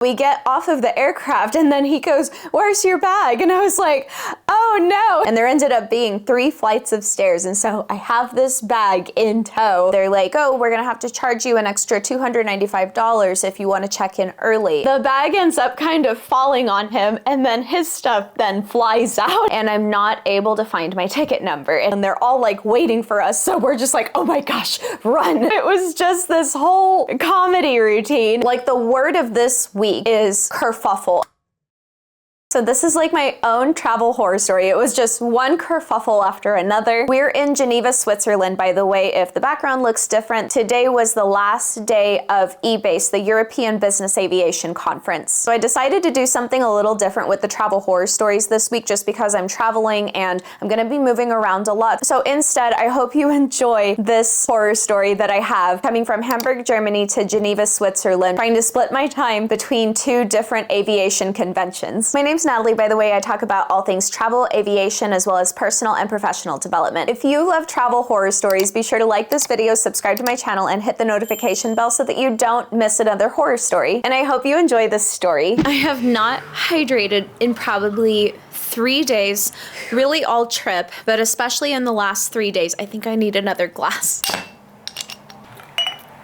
We get off of the aircraft and then he goes, "Where's your bag?" And I was like, "Oh no." And there ended up being 3 flights of stairs. And so I have this bag in tow. They're like, "Oh, we're gonna have to charge you an extra $295 if you want to check in early." The bag ends up kind of falling on him and then his stuff then flies out and I'm not able to find my ticket number. And they're all like waiting for us. So we're just like, "Oh my gosh, run." It was just this whole comedy routine. Like the word of this week is kerfuffle. So this is like my own travel horror story. It was just one kerfuffle after another. We're in Geneva, Switzerland, by the way, if the background looks different. Today was the last day of EBACE, the European Business Aviation Conference. So I decided to do something a little different with the travel horror stories this week just because I'm traveling and I'm gonna be moving around a lot. So instead, I hope you enjoy this horror story that I have coming from Hamburg, Germany to Geneva, Switzerland, trying to split my time between 2 different aviation conventions. My name's Natalie, by the way. I talk about all things travel, aviation, as well as personal and professional development. If you love travel horror stories, be sure to like this video, subscribe to my channel, and hit the notification bell so that you don't miss another horror story. And I hope you enjoy this story. I have not hydrated in probably 3 days, really all trip, but especially in the last 3 days, I think I need another glass.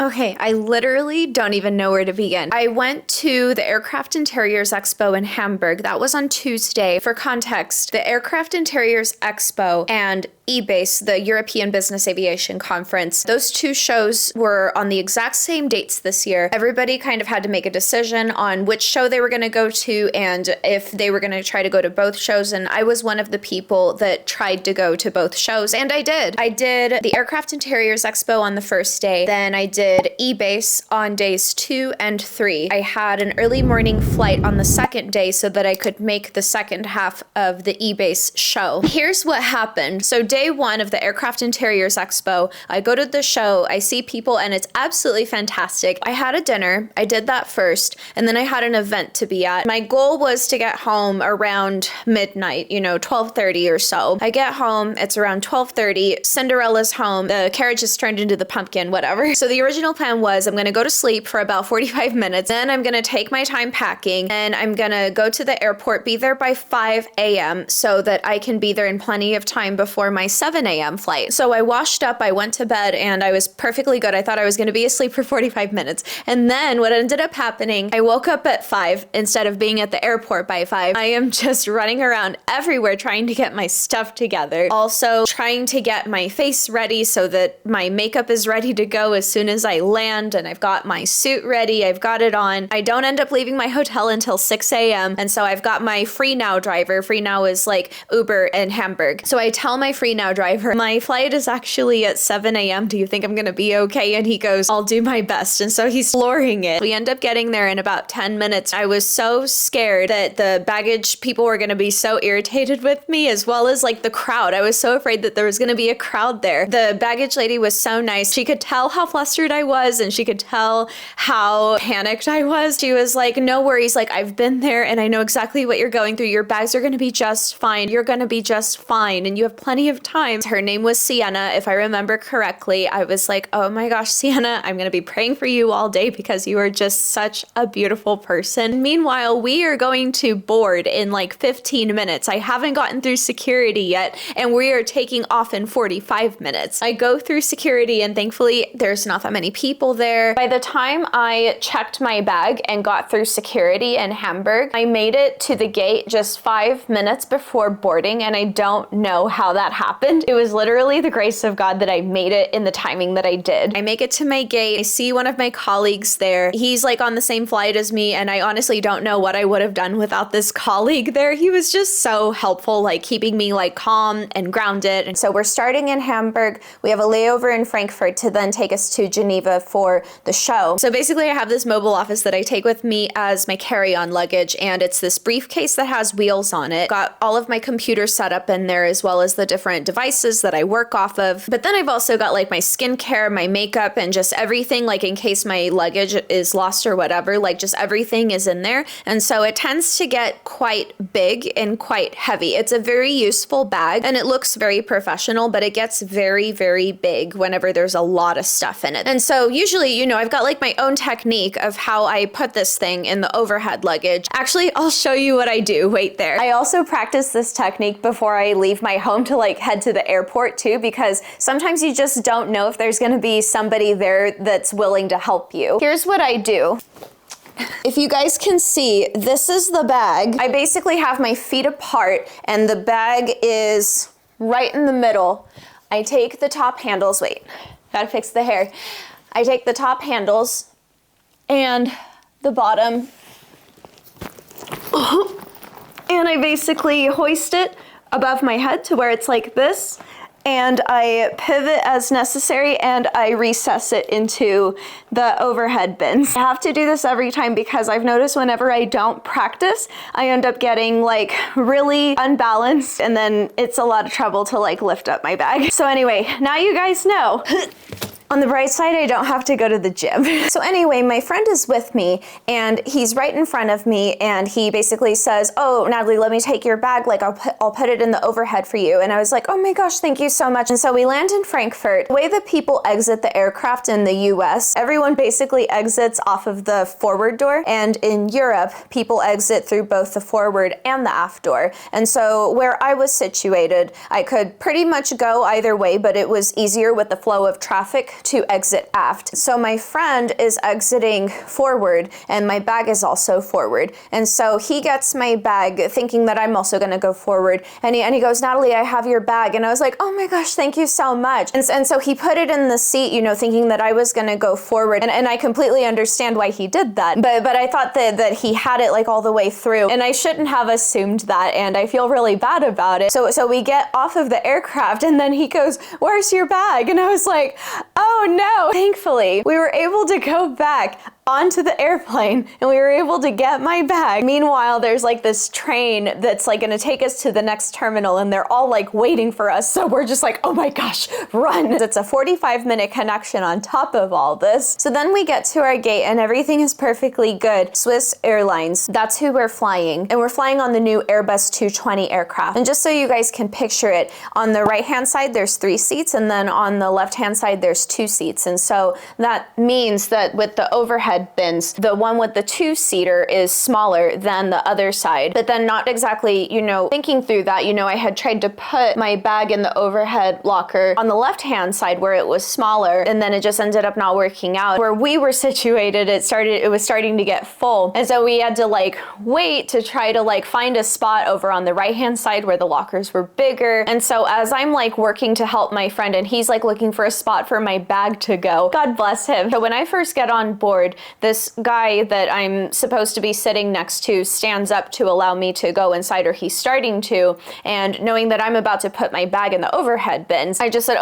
Okay, I literally don't even know where to begin. I went to the Aircraft Interiors Expo in Hamburg. That was on Tuesday. For context, the Aircraft Interiors Expo and EBACE, the European Business Aviation Conference, those 2 shows were on the exact same dates this year. Everybody kind of had to make a decision on which show they were going to go to and if they were going to try to go to both shows, and I was one of the people that tried to go to both shows, and I did. I did the Aircraft Interiors Expo on the first day, then I did EBACE on days 2 and 3. I had an early morning flight on the second day so that I could make the second half of the EBACE show. Here's what happened. So day 1 of the Aircraft Interiors Expo, I go to the show, I see people, and it's absolutely fantastic. I had a dinner, I did that first, and then I had an event to be at. My goal was to get home around midnight, 12:30 or so. I get home, it's around 12:30, Cinderella's home, the carriage is turned into the pumpkin, whatever. So the original plan was I'm gonna go to sleep for about 45 minutes, then I'm gonna take my time packing, and I'm gonna go to the airport, be there by 5 a.m. so that I can be there in plenty of time before my 7 a.m. flight. So I washed up, I went to bed, and I was perfectly good. I thought I was gonna be asleep for 45 minutes. And then what ended up happening, I woke up at 5 instead of being at the airport by 5. I am just running around everywhere trying to get my stuff together. Also trying to get my face ready so that my makeup is ready to go as soon as I land, and I've got my suit ready, I've got it on. I don't end up leaving my hotel until 6 a.m. and so I've got my Free Now driver. Free Now is like Uber in Hamburg. So I tell my Free Now driver, my flight is actually at 7 a.m. Do you think I'm gonna be okay? And he goes, "I'll do my best." And so he's flooring it. We end up getting there in about 10 minutes. I was so scared that the baggage people were gonna be so irritated with me, as well as like the crowd. I was so afraid that there was gonna be a crowd there. The baggage lady was so nice. She could tell how flustered I was and she could tell how panicked I was. She was like, "No worries, like I've been there and I know exactly what you're going through. Your bags are gonna be just fine. You're gonna be just fine and you have plenty of time." Her name was Sienna, if I remember correctly. I was like, "Oh my gosh, Sienna, I'm gonna be praying for you all day because you are just such a beautiful person." Meanwhile, we are going to board in like 15 minutes. I haven't gotten through security yet and we are taking off in 45 minutes. I go through security and thankfully there's not that many people there. By the time I checked my bag and got through security in Hamburg, I made it to the gate just 5 minutes before boarding, and I don't know how that happened. It was literally the grace of God that I made it in the timing that I did. I make it to my gate. I see one of my colleagues there. He's like on the same flight as me, and I honestly don't know what I would have done without this colleague there. He was just so helpful, like keeping me like calm and grounded. And so we're starting in Hamburg. We have a layover in Frankfurt to then take us to Geneva for the show. So basically I have this mobile office that I take with me as my carry-on luggage, and it's this briefcase that has wheels on it. Got all of my computers set up in there as well as the different different devices that I work off of. But then I've also got like my skincare, my makeup, and just everything, like in case my luggage is lost or whatever, like just everything is in there. And so it tends to get quite big and quite heavy. It's a very useful bag and it looks very professional, but it gets very, very big whenever there's a lot of stuff in it. And so usually, you know, I've got like my own technique of how I put this thing in the overhead luggage. Actually, I'll show you what I do. Wait there. I also practice this technique before I leave my home to like head to the airport too, because sometimes you just don't know if there's gonna be somebody there that's willing to help you. Here's what I do. If you guys can see, this is the bag. I basically have my feet apart and the bag is right in the middle. I take the top handles, wait, gotta fix the hair. I take the top handles and the bottom, and I basically hoist it above my head to where it's like this, and I pivot as necessary and I recess it into the overhead bins. I have to do this every time because I've noticed whenever I don't practice, I end up getting like really unbalanced and then it's a lot of trouble to like lift up my bag. So anyway, now you guys know. On the bright side, I don't have to go to the gym. So anyway, my friend is with me and he's right in front of me and he basically says, oh, Natalie, let me take your bag. Like I'll put it in the overhead for you. And I was like, oh my gosh, thank you so much. And so we land in Frankfurt. The way that people exit the aircraft in the US, everyone basically exits off of the forward door. And in Europe, people exit through both the forward and the aft door. And so where I was situated, I could pretty much go either way, but it was easier with the flow of traffic to exit aft. So my friend is exiting forward and my bag is also forward. And so he gets my bag thinking that I'm also gonna go forward. And he goes, Natalie, I have your bag. And I was like, oh my gosh, thank you so much. And so he put it in the seat, you know, thinking that I was gonna go forward. And I completely understand why he did that. But I thought that he had it like all the way through. And I shouldn't have assumed that. And I feel really bad about it. So we get off of the aircraft and then he goes, where's your bag? And I was like, oh no. Thankfully, we were able to go back onto the airplane and we were able to get my bag. Meanwhile, there's like this train that's like gonna take us to the next terminal and they're all like waiting for us. So we're just like, oh my gosh, run. It's a 45-minute connection on top of all this. So then we get to our gate and everything is perfectly good. Swiss Airlines, that's who we're flying. And we're flying on the new Airbus 220 aircraft. And just so you guys can picture it, on the right-hand side, there's 3 seats and then on the left-hand side, there's 2 seats. And so that means that with the overhead bins, the one with the 2-seater is smaller than the other side. But then not exactly, you know, thinking through that, you know, I had tried to put my bag in the overhead locker on the left-hand side where it was smaller, and then it just ended up not working out. Where we were situated, it was starting to get full. And so we had to like wait to try to like find a spot over on the right-hand side where the lockers were bigger. And so as I'm like working to help my friend and he's like looking for a spot for my bag to go, God bless him. So when I first get on board, this guy that I'm supposed to be sitting next to stands up to allow me to go inside, or he's starting to, and knowing that I'm about to put my bag in the overhead bins, I just said,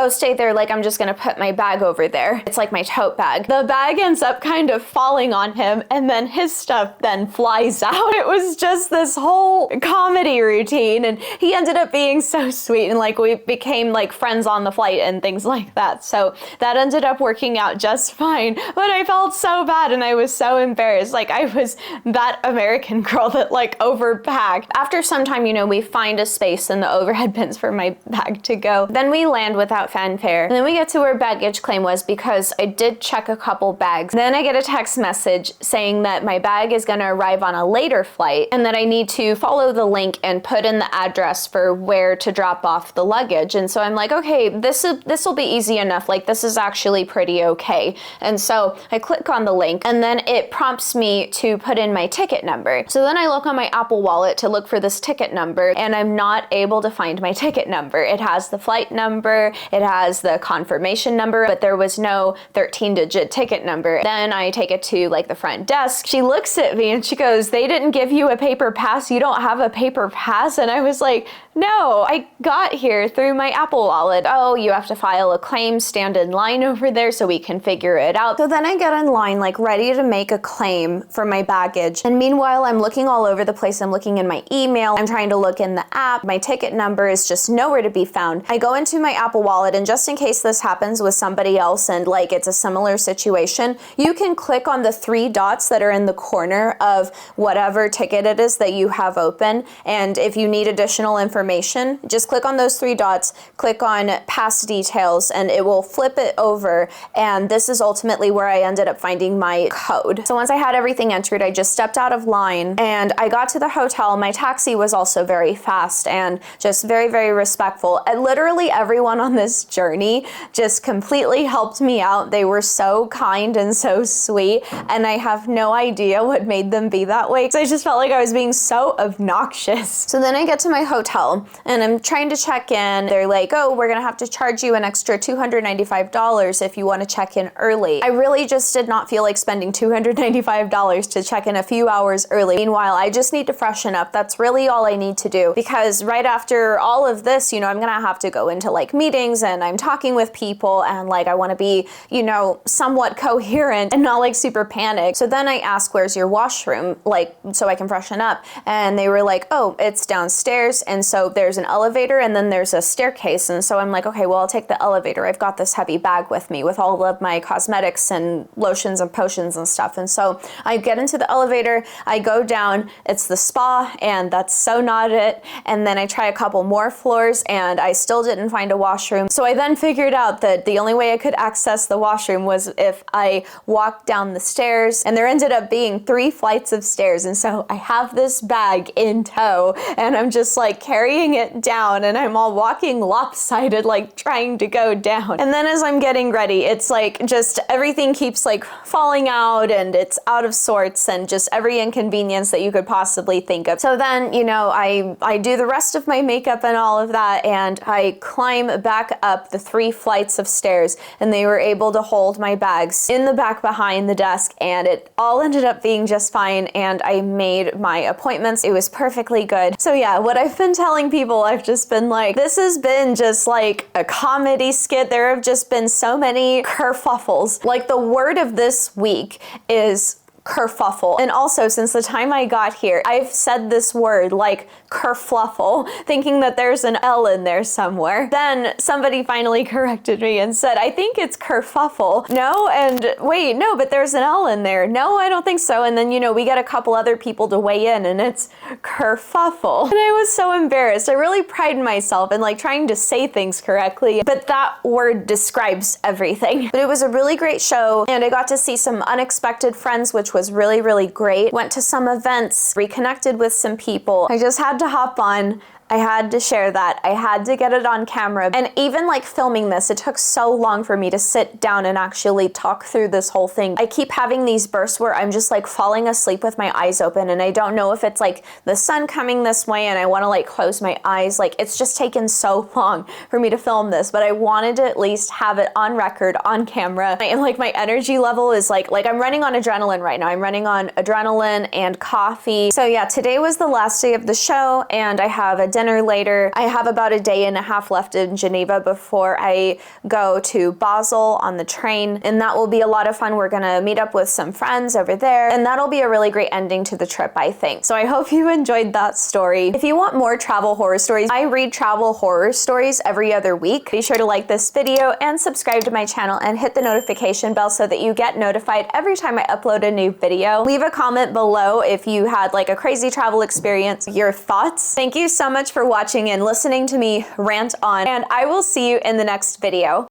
stay there, like I'm just gonna put my bag over there. It's like my tote bag. The bag ends up kind of falling on him and then his stuff then flies out. It was just this whole comedy routine and he ended up being so sweet and like we became like friends on the flight and things like that. So that ended up working out just fine, but I felt so bad and I was so embarrassed. Like I was that American girl that like overpacked. After some time, you know, we find a space in the overhead bins for my bag to go. Then we land without fanfare. And then we get to where baggage claim was because I did check a couple bags. Then I get a text message saying that my bag is gonna arrive on a later flight and that I need to follow the link and put in the address for where to drop off the luggage. And so I'm like, okay, this will be easy enough. Like this is actually pretty okay. And so I click on the link and then it prompts me to put in my ticket number. So then I look on my Apple Wallet to look for this ticket number and I'm not able to find my ticket number. It has the flight number, it has the confirmation number, but there was no 13-digit ticket number. Then I take it to like the front desk. She looks at me and she goes, they didn't give you a paper pass? You don't have a paper pass? And I was like, no, I got here through my Apple Wallet. Oh, you have to file a claim, stand in line over there so we can figure it out. So then I get in line line, like ready to make a claim for my baggage. And meanwhile, I'm looking all over the place. I'm looking in my email. I'm trying to look in the app. My ticket number is just nowhere to be found. I go into my Apple Wallet, and just in case this happens with somebody else and like it's a similar situation, you can click on the 3 dots that are in the corner of whatever ticket it is that you have open. And if you need additional information, just click on those 3 dots, click on past details, and it will flip it over. And this is ultimately where I ended up finding my code. So once I had everything entered, I just stepped out of line and I got to the hotel. My taxi was also very fast and just very, very respectful. And literally everyone on this journey just completely helped me out. They were so kind and so sweet, and I have no idea what made them be that way. So I just felt like I was being so obnoxious. So then I get to my hotel and I'm trying to check in. They're like, oh, we're gonna have to charge you an extra $295 if you want to check in early. I really just did not feel like spending $295 to check in a few hours early. Meanwhile, I just need to freshen up. That's really all I need to do, because right after all of this, you know, I'm gonna have to go into like meetings and I'm talking with people, and like I want to be, you know, somewhat coherent and not like super panicked. So then I ask, where's your washroom, like so I can freshen up? And they were like, oh, it's downstairs. And so there's an elevator and then there's a staircase. And so I'm like, okay, well, I'll take the elevator. I've got this heavy bag with me with all of my cosmetics and lotions and potions and stuff. And so I get into the elevator, I go down, it's the spa, and that's so not it. And then I try a couple more floors and I still didn't find a washroom. So I then figured out that the only way I could access the washroom was if I walked down the stairs, and there ended up being 3 flights of stairs. And so I have this bag in tow and I'm just like carrying it down, and I'm all walking lopsided, like trying to go down. And then as I'm getting ready, it's like just everything keeps like falling out and it's out of sorts and just every inconvenience that you could possibly think of. So then, you know, I do the rest of my makeup and all of that, and I climb back up the 3 flights of stairs, and they were able to hold my bags in the back behind the desk, and it all ended up being just fine, and I made my appointments. It was perfectly good. So yeah, what I've been telling people, I've just been like, this has been just like a comedy skit. There have just been so many kerfuffles. Like the word of this week is kerfuffle. And also, since the time I got here, I've said this word like kerfluffle, thinking that there's an L in there somewhere. Then somebody finally corrected me and said, I think it's kerfuffle. No, and wait, no, but there's an L in there. No, I don't think so. And then, you know, we get a couple other people to weigh in and it's kerfuffle. And I was so embarrassed. I really pride myself in like trying to say things correctly, but that word describes everything. But it was a really great show, and I got to see some unexpected friends, which was really, really great. Went to some events, reconnected with some people. I just had to hop on. I had to share that. I had to get it on camera. And even like filming this, it took so long for me to sit down and actually talk through this whole thing. I keep having these bursts where I'm just like falling asleep with my eyes open, and I don't know if it's like the sun coming this way and I want to like close my eyes. Like it's just taken so long for me to film this, but I wanted to at least have it on record, on camera. And like my energy level is like I'm running on adrenaline right now. I'm running on adrenaline and coffee. So yeah, today was the last day of the show, and I have a dinner later. I have about a day and a half left in Geneva before I go to Basel on the train, and that will be a lot of fun. We're gonna meet up with some friends over there, and that'll be a really great ending to the trip, I think. So I hope you enjoyed that story. If you want more travel horror stories, I read travel horror stories every other week. Be sure to like this video and subscribe to my channel and hit the notification bell so that you get notified every time I upload a new video. Leave a comment below if you had like a crazy travel experience, your thoughts. Thank you so much for watching and listening to me rant on, and I will see you in the next video.